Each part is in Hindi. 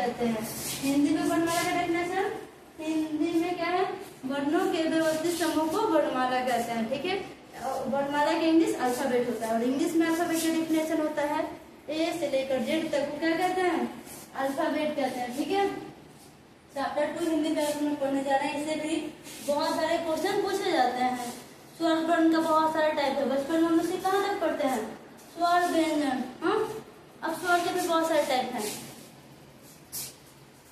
कहते हैं। हिंदी में वर्णमाला का डेफिनेशन, हिंदी में क्या है, वर्णों के व्यवस्थित समूह को वर्णमाला कहते हैं। ठीक है, वर्णमाला का इंग्लिश अल्फाबेट होता है और इंग्लिश में अल्फाबेट का डेफिनेशन होता है ए से लेकर जेड तक को क्या कहते हैं, अल्फाबेट कहते हैं। ठीक है, चैप्टर 2 हिंदी व्याकरण में पढ़ने जा रहे हैं। इससे भी बहुत सारे क्वेश्चन पूछे जाते हैं। स्वर वर्ण का बहुत सारा टाइप है। बचपन में हम लोग कहाँ तक पढ़ते हैं, स्वर व्यंजन। हाँ, अब स्वर के भी बहुत सारे टाइप हैं।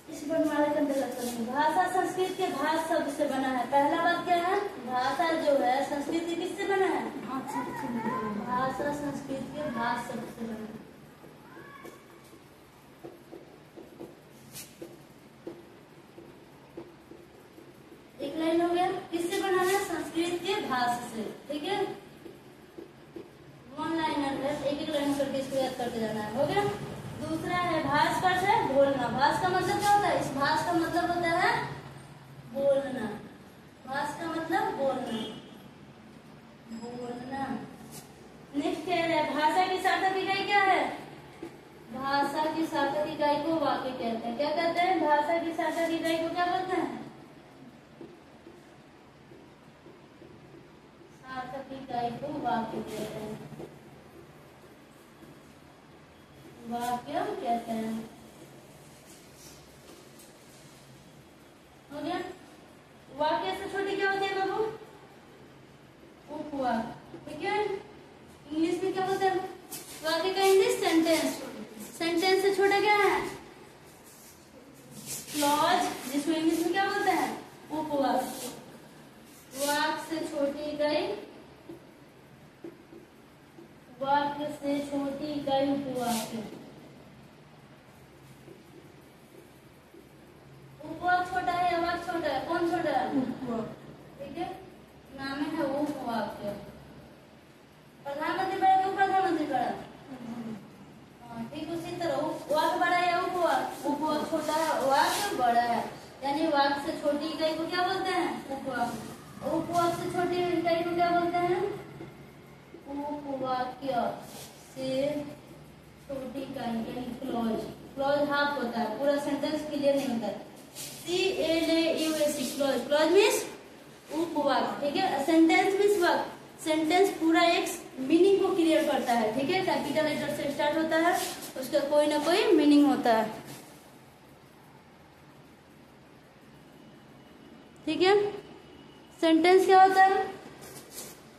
इस वर्णमाला के अंतर्गत भाषा संस्कृत के भाष शब्द से बना है। पहला बात क्या है, भाषा जो है संस्कृत के किससे बना है, भाषा संस्कृत के भाष शब्द से बना है। एक लाइन हो गया, किससे बना है, संस्कृत के भाष से। ठीक है, वन लाइनर है, एक एक लाइन करके इसको याद करके जाना है। हो गया। दूसरा है भाष का है बोलना। भाष का मतलब क्या होता है, इस भाष का मतलब होता है बोलना। भाष का मतलब बोलना, बोलना। नेक्स्ट कह रहा है भाषा की सार्थक इकाई क्या है, भाषा की सार्थक इकाई को वाक्य कहते हैं। क्या कहते हैं, भाषा की सार्थक इकाई को क्या बोलते हैं, सार्थक इकाई को वाक्य कहते हैं, वाक्य कहते हैं। हो गया। वाक्य से छोटी क्या होती है बाबू, उपवाक्य। ठीक है, इंग्लिश में क्या बोलते हैं वाक्य का इंग्लिश, सेंटेंस। सेंटेंस से छोटा क्या है, क्लॉज, जिसको इंग्लिश में क्या बोलते हैं, उपवाक्य। वाक्य से छोटी इकाई, वाक्य से छोटी इकाई उपवाक्य। उपवाक्य छोटा है या वाक्य छोटा है, कौन छोटा है, उपवाक्य। ठीक है, नाम है उपवाक्य। प्रधानमंत्री बड़ा क्यों, प्रधानमंत्री बड़ा। ठीक उसी तरह वाक्य बड़ा है या उपवाक्य, उपवाक्य छोटा है, वाक्य बड़ा है। यानी वाक्य से छोटी इकाई को क्या बोलते हैं, उपवाक्य। उपवाक्य से छोटी इकाई को क्या बोलते हैं, उपवाक्य से छोटी इकाई यानी क्लॉज। क्लॉज हाफ होता है, पूरा सेंटेंस क्लियर नहीं होता है। CLAUSE क्लॉज, क्लॉज मीन्स उपवाक्य। ठीक है, सेंटेंस मीन्स वाक्य। सेंटेंस पूरा एक मीनिंग को क्लियर करता है। ठीक है, कैपिटल लेटर से स्टार्ट होता है, उसका कोई ना कोई मीनिंग होता है। ठीक है, सेंटेंस क्या होता है,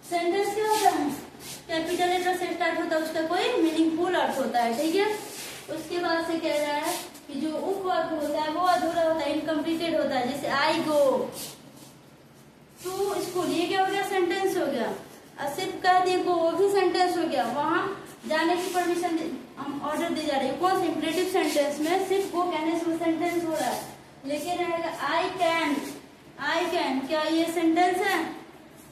सेंटेंस क्या होता है, कैपिटल लेटर से स्टार्ट होता है, उसका कोई मीनिंगफुल अर्थ होता है। ठीक है, उसके बाद से कह रहा है कि जो उपवाक्य होता है वो अधूरा होता है, इनकम्प्लीटेड होता है। जैसे आई गो टू स्कूल, ये क्या हो गया, सेंटेंस हो गया। और सिर्फ कह दिए को, वो भी सेंटेंस हो गया। वहां जाने की परमिशन हम ऑर्डर दी जा रही है, कौन सा, इंपरेटिव सेंटेंस में सिर्फ वो कहने से वो सेंटेंस हो रहा है। लेकिन रहेगा आई कैन, आई कैन, क्या ये सेंटेंस है,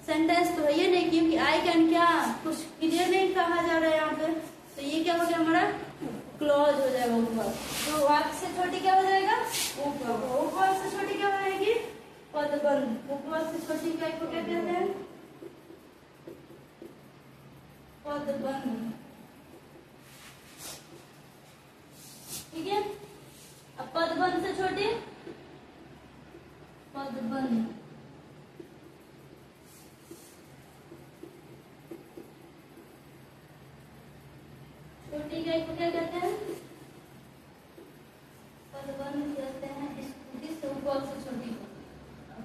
सेंटेंस तो है ये नहीं, क्योंकि आई कैन क्या कुछ क्लियर नहीं कहा जा रहा है यहाँ पे। तो ये क्या हो गया, हमारा क्लॉज हो जाएगा उपवाक्य। तो वाक्य से छोटी क्या हो जाएगा, उपवाक्य। उपवाक्य से छोटी क्या हो जाएगी, पदबंध। उपवाक्य से छोटी इकाई को क्या कहते हैं, पदबंध। ठीक है, अब पदबंध से छोटी, पदबंध। छोटी इकाई को क्या कहते हैं, पदबंध कहते हैं। इस उपवाक्य से छोटी को,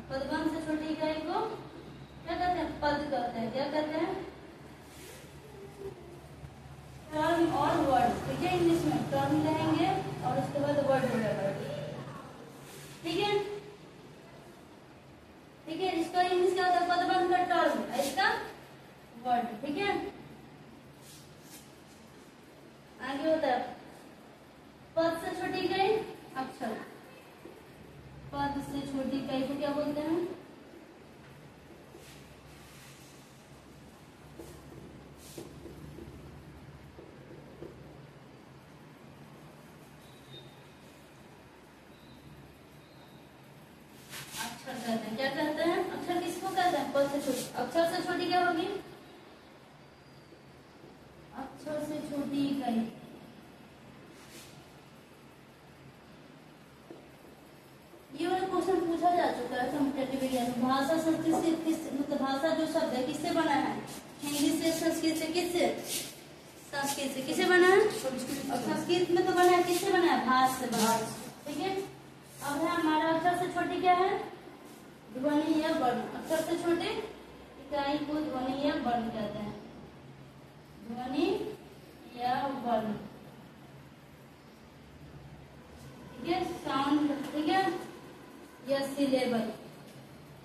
पदबंध से छोटी इकाई को क्या कहते हैं, पद कहते हैं। क्या कहते हैं, टर्म और वर्ड। ठीक है, इंग्लिश में टर्म कहेंगे और उसके बाद वर्ड हो जाएगा। ठीक है, ठीक है, इसका इंग्लिश क्या होता है, पदबंध का टर्म, इसका वर्ड। ठीक है, आगे होता है पद से छोटी इकाई, अक्षर। पद से छोटी इकाई को क्या बोलते हैं, अक्षर कहते हैं। क्या कहते हैं, अक्षर किसको कहते हैं, पद से छोटी। अक्षर से छोटी क्या होगी, अक्षर से छोटी इकाई, गया। तो भाषा संस्कृत से किस मतलब भाषा जो शब्द है किससे बना है? हिंदी से, संस्कृत से, किससे? संस्कृत से। किससे बना है? और संस्कृत में तो बना है किससे बना है? भाष से बना है। ठीक है। अब है हमारा अक्षर से छोटी क्या है? ध्वनि या वर्ण। अक्षर से छोटे इकाई को ध्वनि या वर्ण कहते हैं। ध्वनि या वर्ण। ठीक है। साउंड। ठीक है। या सिलेबल।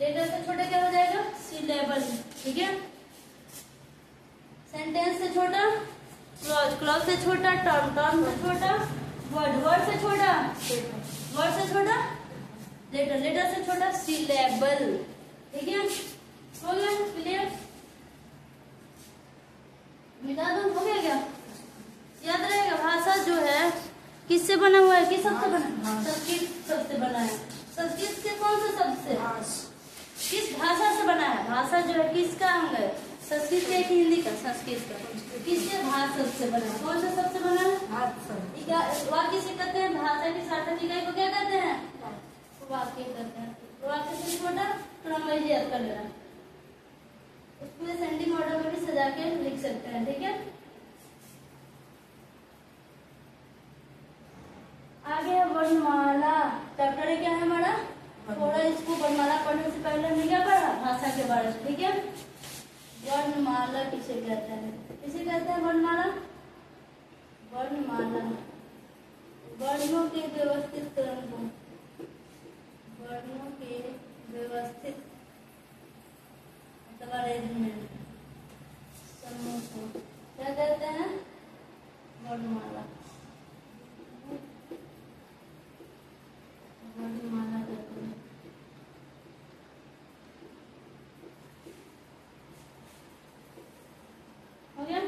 लेटर से छोटा क्या हो जाएगा? सिलेबल। ठीक है। सेंटेंस से छोटा क्लॉज, क्लॉज से छोटा टर्म, टर्म से छोटा वर्ड, वर्ड से छोटा वर्ड से छोटा लेटर, लेटर से छोटा सिलेबल। ठीक है। हो गया क्लियर? मिटा दो। हो गया क्या? याद रहेगा भाषा जो है किससे बना हुआ है? किस शब्द से बना है? संस्कृत शब्द से बना है। संस्कृत से कौन सा शब्द से? किस भाषा से बना है? भाषा जो है किसका अंग है? संस्कृत है कि हिंदी का? संस्कृत का। किससे? भाषा शब्द से बना है। कौन सा शब्द से बना है? वाक्य से कहते हैं। भाषा की सार्थक इकाई को क्या कहते हैं? वाक्य कहते हैं। वाक्य से छोटा क्रम वाइज याद कर लेना। उसको असेंडिंग ऑर्डर में भी सजा के लिख सकते हैं। ठीक है। आगे है वर्णमाला। चैप्टर क्या है हमारा? थोड़ा इसको वर्णमाला पढ़ने से पहले हमने क्या पढ़ा? भाषा के बारे में। ठीक है। वर्णमाला किसे कहते हैं? किसे कहते हैं वर्णमाला? वर्णमाला वर्णों के व्यवस्थित क्रम को, वर्णों के व्यवस्थित अरेंजमेंट समूह को क्या कहते हैं? वर्णमाला। वर्णमाला कहते हैं। हो गया?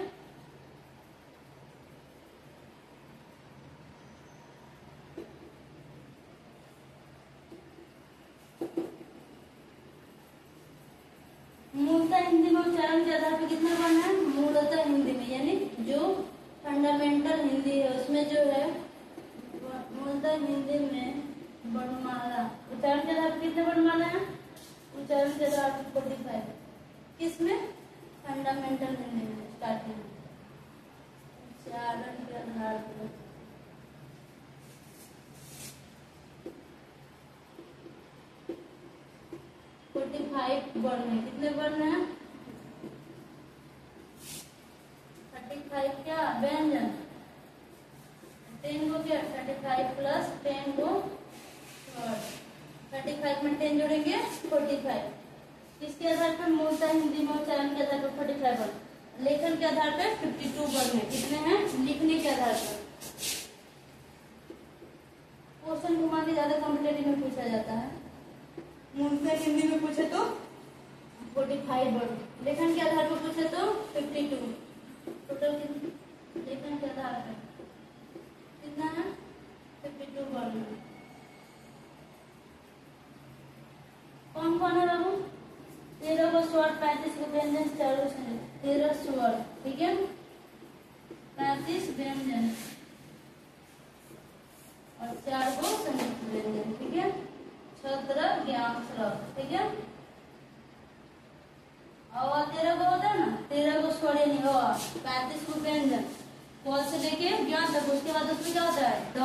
मूलतः हिंदी में उच्चारण के आधार पर कितना पढ़ना है? मूलतः हिंदी में यानी जो फंडामेंटल हिंदी है उसमें जो है मूलतः हिंदी में वर्णमाला उच्चारण के आधार पर कितने वर्णमाला है? उच्चारण के आधार पर 45। किसमें? फंडामेंटल हिंदी में स्टार्टिंग उच्चारण के आधार पर 45 वर्ण है। कितने वर्ण है? 35 क्या? व्यंजन। 10 को क्या? 35 प्लस 10 को 35 में 10 जोड़ेंगे 45। किसके आधार पर? मूलतः हिंदी में उच्चारण के आधार पर 45 वर्ण। लेखन के आधार पर 52 वर्ण है। कितने हैं? लिखने के आधार पर। क्वेश्चन घुमा के ज्यादा कॉम्पिटेटिव में पूछा जाता है। मूलतः हिंदी में पूछे तो 45 वर्ण, लेखन के आधार पर पूछे तो 52। टोटल लेखन के आधार पर कितना है? 52 वर्ण। कौन कौन है बाबू? 13 को स्वर, 35 को व्यंजन, 4 को संयुक्त। 13 स्वर। ठीक है। 35 व्यंजन और 4 को संयुक्त व्यंजन। ठीक है। छत्र ज्ञान श्रव। ठीक है। और 13 को होता है ना, 13 को स्वर यानी 35 को व्यंजन, कॉल से लेके ज्ञान तक। उसके बाद उसमें क्या होता है? ड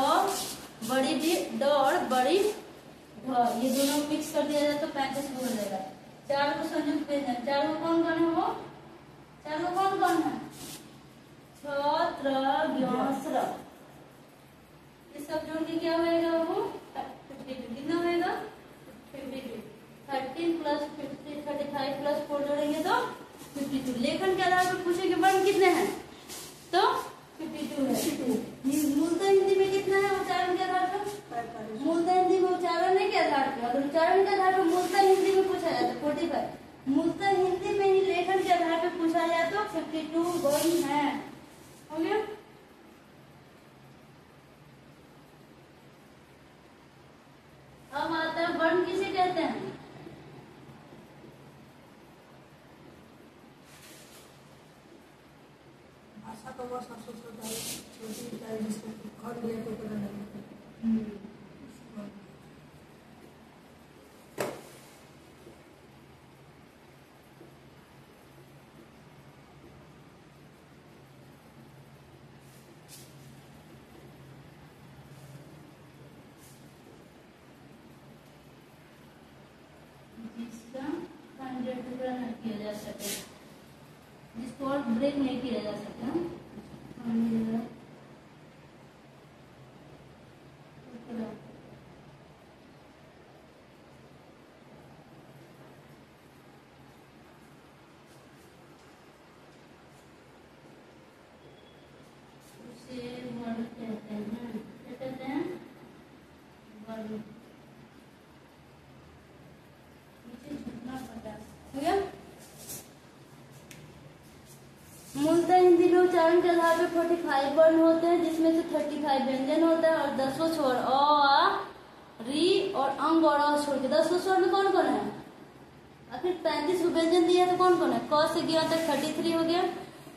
बड़ी डी, ड और बड़ी ढ, ये दोनों मिक्स कर दिया जाए तो 35 को हो जाएगा। 4 को संयुक्त व्यंजन। 4 को कौन कौन है? वो 4 को कौन कौन है? छत्र ज्ञान श्रव। ये सब जोड़ के क्या होएगा वो? 52। कितना होएगा? 52। 13 प्लस 50, 35 प्लस 4 जोड़ेंगे तो 52। लेखन के आधार पर पूछेंगे वर्ण कितने हैं तो 52 है। मूलतः हिंदी में कितना है उच्चारण के आधार पर? मूलतः हिंदी में उच्चारण के आधार पर, अगर उच्चारण के आधार पर मूलतः हिंदी में पूछा जाए तो 45। मूलतः हिंदी में ही लेखन के आधार पर पूछा जाए तो 52 वर्ण है। हो गया? अब आता है वर्ण किसे कहते हैं? भाषा तो बस छोटी इकाई जिसको खंड लिया तो करना नहीं। ब्रेक टुकड़ा नहीं किया जा सके, जिसको और ब्रेक नहीं किया जा सके। मूलतः हिंदी में उच्चारण के आधार पर 45 वर्ण होते हैं, जिसमें से 35 व्यंजन होता है और 10 स्वर अ, आ, री और अंग और अ छोड़ के 10 स्वर में कौन कौन है? आखिर 35 व्यंजन दिया तो कौन कौन है? क से गया तक 33 हो गया।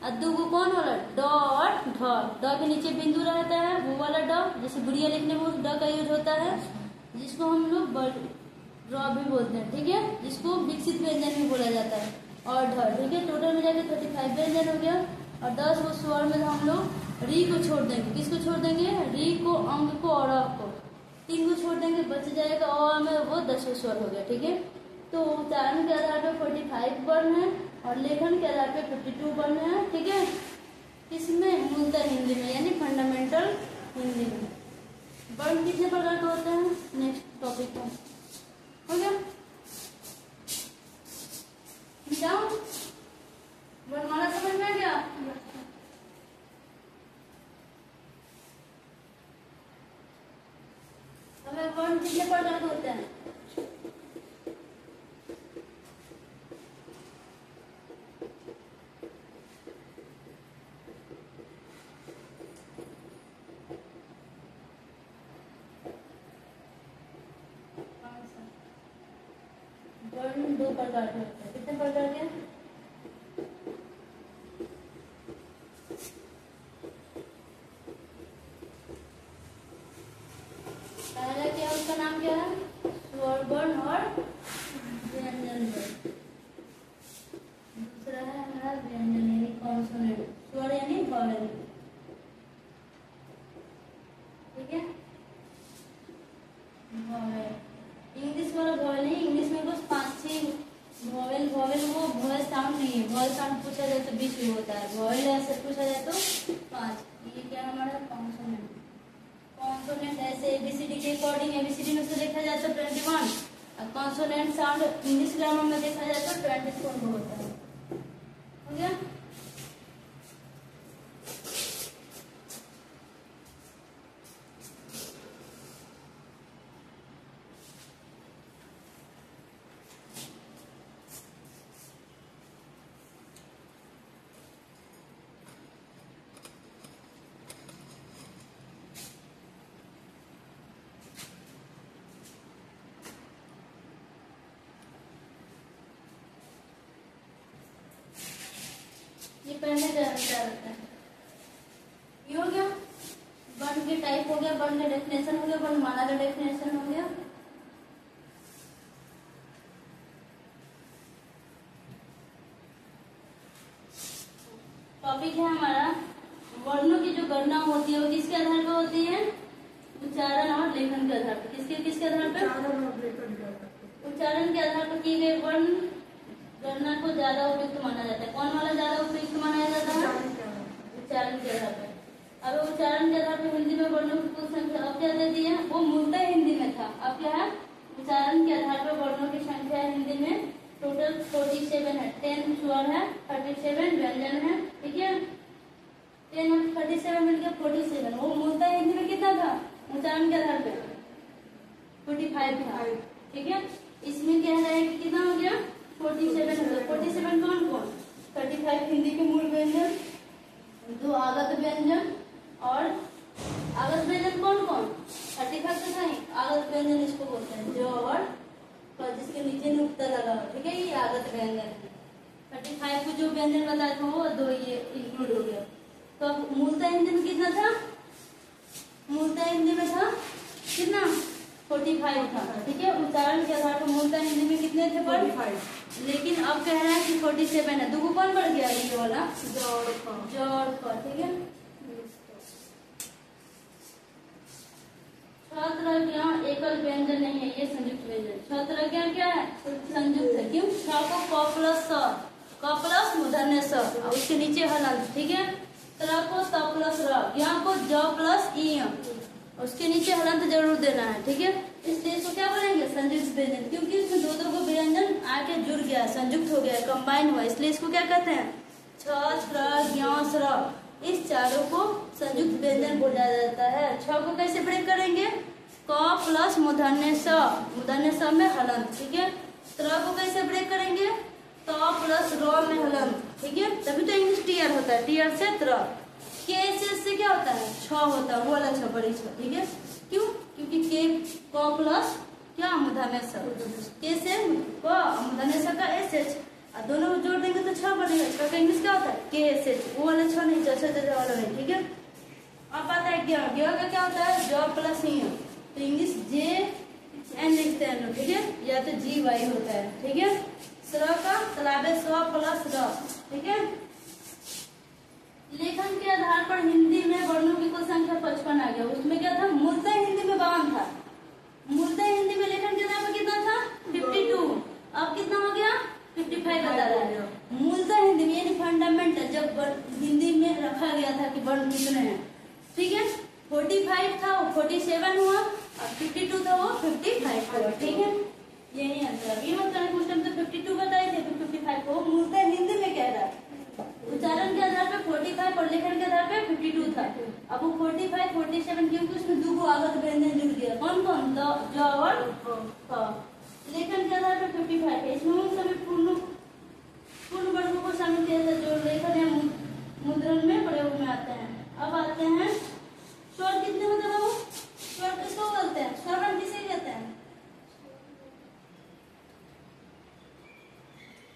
और दूगो कौन वाला? ड और ढ। ड के नीचे बिंदु रहता है, वो वाला ड, जैसे बुढ़िया लिखने में उस ड का यूज होता है, जिसको हम लोग ड्रॉ भी बोलते हैं, ठीक है, जिसको विकसित व्यंजन भी बोला जाता है। और ढ, ठीक है, टोटल में जाके 35 व्यंजन हो गया। और 10 वो स्वर में हम लोग री को छोड़ देंगे। किसको छोड़ देंगे? री को, अंग को और अ को, 3 को छोड़ देंगे, बच जाएगा अ में, वो 10 स्वर हो गया, ठीक है। तो उच्चारण के आधार पर 45 वर्ण है और लेखन के आधार पर 52 वर्ण है, ठीक है। इसमें मूलतः हिंदी में यानी फंडामेंटल हिंदी में वर्ण कितने प्रकार के होते हैं? नेक्स्ट टॉपिक पर हो गया। जाओ, वर्णमाला समझ में आ गया? हमें वर्ण कितने प्रकार के होते हैं? वर्ण 2 प्रकार के होते हैं। कितने प्रकार के? पहला क्या, उसका नाम क्या है? स्वर वर्ण और व्यंजन वर्ण। दूसरा है हमारा व्यंजन यानी कॉन्सोनेंट, स्वर यानी वॉवेल, ठीक है। वॉवेल इंग्लिश वाला वॉवेल नहीं, इंग्लिश में बस 5-6 वॉवेल। वॉवेल वो वॉवेल साउंड नहीं है, वॉवेल साउंड पूछा जाए तो 20 होता है, वॉवेल ऐसे पूछा जाए तो 5। ये क्या है हमारा? कॉन्सोनेंट। कॉन्सोनेंट ऐसे एबीसीडी के अकॉर्डिंग, एबीसीडी में से देखा जाए तो 21 और कॉन्सोनेंट साउंड इंग्लिश ग्रामर में देखा जाए तो 24 होता है, हो गया। ये पहले क्या होता है? ये हो गया वर्ण के टाइप, हो गया वर्ण का डेफिनेशन, हो गया वर्णमाला का डेफिनेशन, हो गया। टॉपिक है हमारा वर्णों की जो गणना होती है वो किसके आधार पर होती है? उच्चारण और लेखन के आधार पर। किसके आधार पर? उच्चारण के आधार पर किए गए वर्ण गणना को ज्यादा उपयुक्त माना जाता है। कौन वाला ज्यादा उपयुक्त माना जाता है? उच्चारण के आधार पर। अब उच्चारण के आधार पर हिंदी में वर्णों की कुल संख्या अब क्या दे दी है? वो मूलतः हिंदी में था, अब क्या है? उच्चारण के आधार पर वर्णों की संख्या हिंदी में टोटल 47 है। 10 स्वर है, 37 व्यंजन है, ठीक है। 10 और 37 मिलकर 47। वो मूलतः हिंदी में कितना था? उच्चारण के आधार पर 45 था, ठीक है। इसमें क्या है कि कितना हो गया? 47 हो गया। 47 कौन कौन? 35 हिंदी के मूल व्यंजन, 2 आगत व्यंजन, और आगत व्यंजन कौन कौन? 35 तो नहीं, आगत व्यंजन इसको बोलते हैं, जो और जिसके नीचे नुक्ता लगा हो, ठीक है, ये आगत व्यंजन है। 35 को जो व्यंजन बताया था वो 2 ये इंक्लूड हो गया। तो अब मूलतः हिंदी में कितना था? मूलतः हिंदी में था कितना? 45 था, ठीक है। उच्चारण के आधार पर मूलतः हिंदी में कितने थे? 45। लेकिन अब कह रहा है कि 47 है। दूगो कौन बढ़ गया? ये वाला जोड़, ठीक है। छात्र यहाँ एक एकल व्यंजन नहीं है, ये संयुक्त व्यंजन। छ तरह क्या क्या है? संयुक्त है। क्यों? छ को क प्लस स, क प्लस मूर्धन्य स और उसके नीचे हलंत, ठीक है। त्र को त प्लस र, यहाँ को ज प्लस इ, उसके नीचे हलंत जरूर देना है, ठीक है। इसलिए इसको क्या बोलेंगे? संयुक्त व्यंजन, क्योंकि इसमें दो दो को व्यंजन आके जुड़ गया, संयुक्त हो गया, कंबाइन हुआ, इसलिए इसको क्या कहते हैं? छ, त्र, ज्ञ, स्र, इस चारों को संयुक्त व्यंजन बोला जाता है। छ को कैसे ब्रेक करेंगे? क प्लस मूर्धन्य स में हलंत, ठीक है। त्र को कैसे ब्रेक करेंगे? त प्लस र में हलंत, ठीक है। तभी तो इंग्लिश टीयर होता है, टीयर से त्र। के से क्या होता है? छ होता है, वो वाला छ, बड़ी छ, ठीक है। क्यों? क्योंकि के क प्लस क्या मूर्धन्य स, के से क मूर्धन्य स का एस एच, और दोनों को जोड़ देंगे तो छ बनेगा। छ का इंग्लिश क्या होता है? के एस एच, वो वाला छ नहीं, च वाला नहीं, ठीक है। अब आता है ज्ञ, ज्ञ का क्या होता है? ज प्लस इ, तो इंग्लिश जे एन लिखते हैं, ठीक है, या तो जी वाई होता है, ठीक है। स्र का तलाबे स्व प्लस र, ठीक है। लेखन के आधार पर हिंदी में वर्णों की कुल संख्या 55 आ गया। उसमें क्या था? मूलतः हिंदी में 52 था। मूलतः हिंदी में लेखन के आधार पर कितना था? 52। अब कितना हो गया? 55 बता रहा है। मूलतः हिंदी में, यानी फंडामेंटल, जब हिंदी में रखा गया था कि वर्ण कितने हैं, ठीक है। 45 था वो 47 हुआ, और 52 था वो 55 हुआ, ठीक है। यही आंसर। ये मत करना क्वेश्चन तो 52 बताए थे, 55 को मूलतः हिंदी में कह रहा है। उच्चारण के आधार पे 45 और लेखन के आधार पे 52 था। अब वो 45, 47 क्योंकि उसमें दो को आगत व्यंजन जुड़ गया। कौन कौन? द, ज और क। लेखन के आधार पे 55 है। इसमें उन सभी पूर्ण वर्गों को शामिल किया जाता है जो लेखन या मुद्रण में प्रयोग में आते हैं। अब आते हैं स्वर कितने होते हैं? स्वर किसको बोलते हैं? स्वर किसे कहते हैं?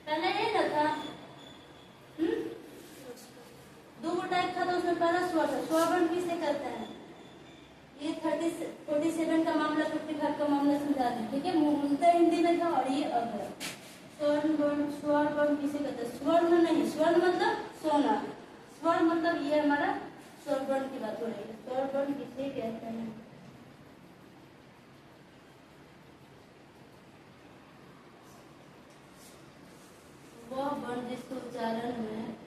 पहले ये ना था, दो टाइप था, तो उसमें पहला स्वर था। स्वर किसे कहते हैं? ये 47 का मामला, 55 का मामला समझा दें, ठीक है। मूलतः हिंदी में था, और ये अब है। स्वर किसे कहते हैं? स्वर्ण नहीं, स्वर्ण मतलब सोना, स्वर मतलब ये हमारा स्वर की बात हो रही है। स्वर किसे कहते हैं? वह वर्ण जिसके उच्चारण में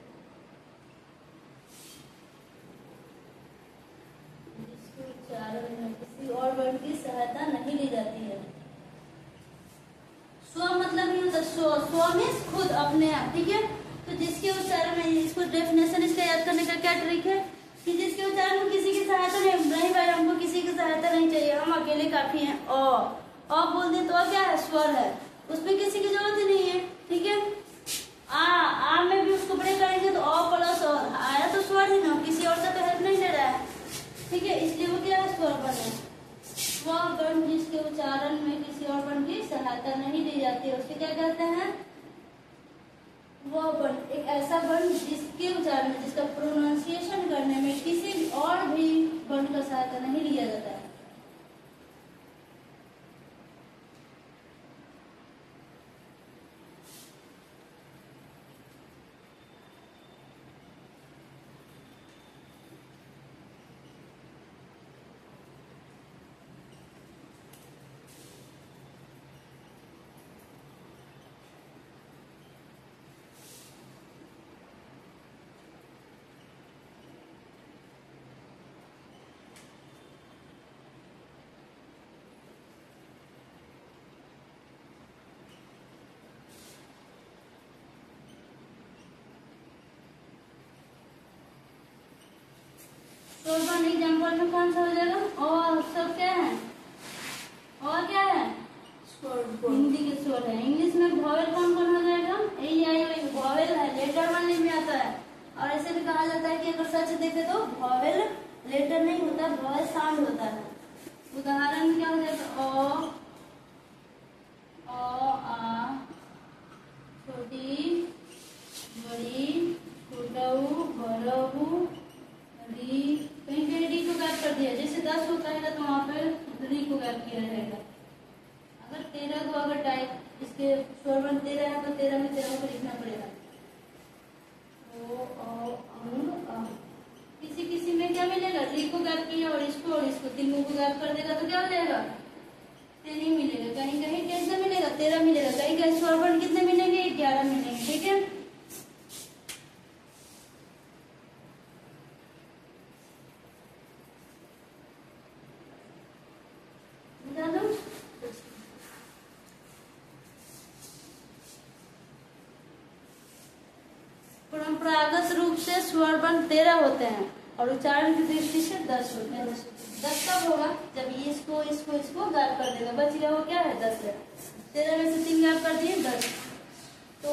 किसी और वर्ण की सहायता नहीं ली जाती है। स्व मतलब ही होता है स्व मीन्स खुद, अपने आप, ठीक है। तो जिसके उच्चारण में, इसको डेफिनेशन इसका याद करने का क्या ट्रिक है कि जिसके उच्चारण में किसी की सहायता नहीं भाई, हमको किसी की सहायता नहीं चाहिए, हम अकेले काफी हैं। अ बोल दे तो क्या है? स्वर है, उसमें किसी की जरूरत ही नहीं है, ठीक है। आ में भी उसको ब्रेक करेंगे तो अ प्लस और आया तो स्वर ही ना, किसी और का तो हेल्प नहीं ले रहा है, ठीक है। इसलिए वो क्या है? स्वर बने। स्व वर्ण जिसके उच्चारण में किसी और वर्ण की सहायता नहीं दी जाती है, उसके क्या कहते हैं? वह वर्ण, एक ऐसा वर्ण जिसके उच्चारण में, जिसका प्रोनाउंसिएशन करने में किसी और भी वर्ण का सहायता नहीं लिया जाता है। तो वन एग्जाम्पल में कौन सा हो जाएगा? और सब क्या है? और क्या है? हिंदी के स्वर है। इंग्लिश में वॉवेल कौन कौन हो जाएगा? ए आई ओ, वॉवेल है, लेटर वाले में आता है। और ऐसे भी कहा जाता है कि अगर सच देखे तो वॉवेल लेटर नहीं होता, वॉवेल साउंड होता है। उदाहरण क्या हो जाएगा? ओ, आ, छोटी, बड़ी, छोटू, बड़ू, री, कहीं कहीं डी को गैप कर दिया। जैसे 10 होता है तो वहाँ पे री को गैप किया रहेगा। अगर 13 को अगर टाइप इसके स्वर वर्ण 13 है तो 13 में 13 को लिखना पड़ेगा। ओ, अ। किसी में क्या मिलेगा? री को गैप किया और इसको तीनों को गैप कर देगा तो क्या हो जाएगा? 13 मिलेगा, कहीं कहीं कितना मिलेगा 13 मिलेगा, कहीं कहीं स्वर वर्ण कितने मिलेंगे 11 मिलेंगे। ठीक है, बता दो। परंपरागत रूप से स्वर वर्ण 13 होते हैं और उच्चारण की दृष्टि से 10 होते हैं। 10 कब होगा, जब ये इसको इसको इसको गायब कर देगा, बच गया वो क्या है 10 है। 13 में से 3 गायब कर दिए 10, तो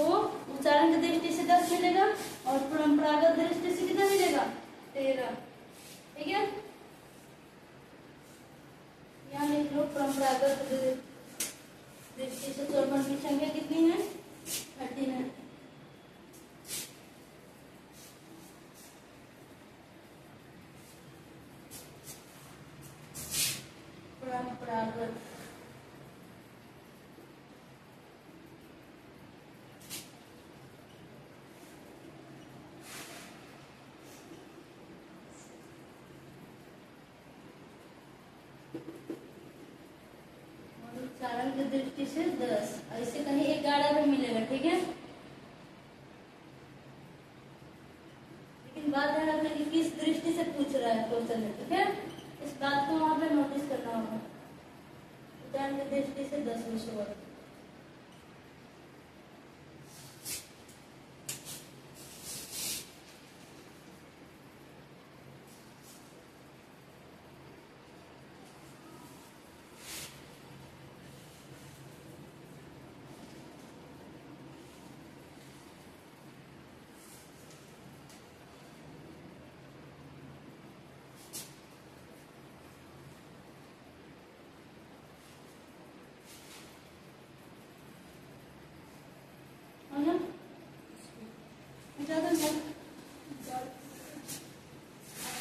उच्चारण की दृष्टि से 10 मिलेगा और परंपरागत दृष्टि से कितना मिलेगा 13। ठीक है, यहाँ लिख लो परंपरागत दृष्टि से स्वर वर्ण की संख्या कितनी है 13 है। परंपरागत उच्चारण की दृष्टि से 10, ऐसे कहीं 11 भी मिलेगा। ठीक है, लेकिन बात ध्यान रखना कि किस दृष्टि से पूछ रहा है क्वेश्चन में। ठीक है, इस बात को वहां पे नोटिस करना होगा। उच्चारण की दृष्टि से 10 स्वर।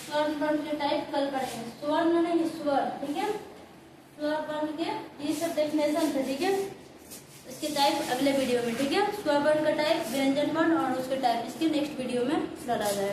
स्वर वर्ण के टाइप कल पढ़ेंगे, स्वर्ण नहीं स्वर। ठीक है, स्वर वर्ण के ये सब डेफिनेशन थे। ठीक है, इसके टाइप अगले वीडियो में। ठीक है, स्वर वर्ण का टाइप, व्यंजन वर्ण और उसके टाइप इसके नेक्स्ट वीडियो में लड़ा जाएगा।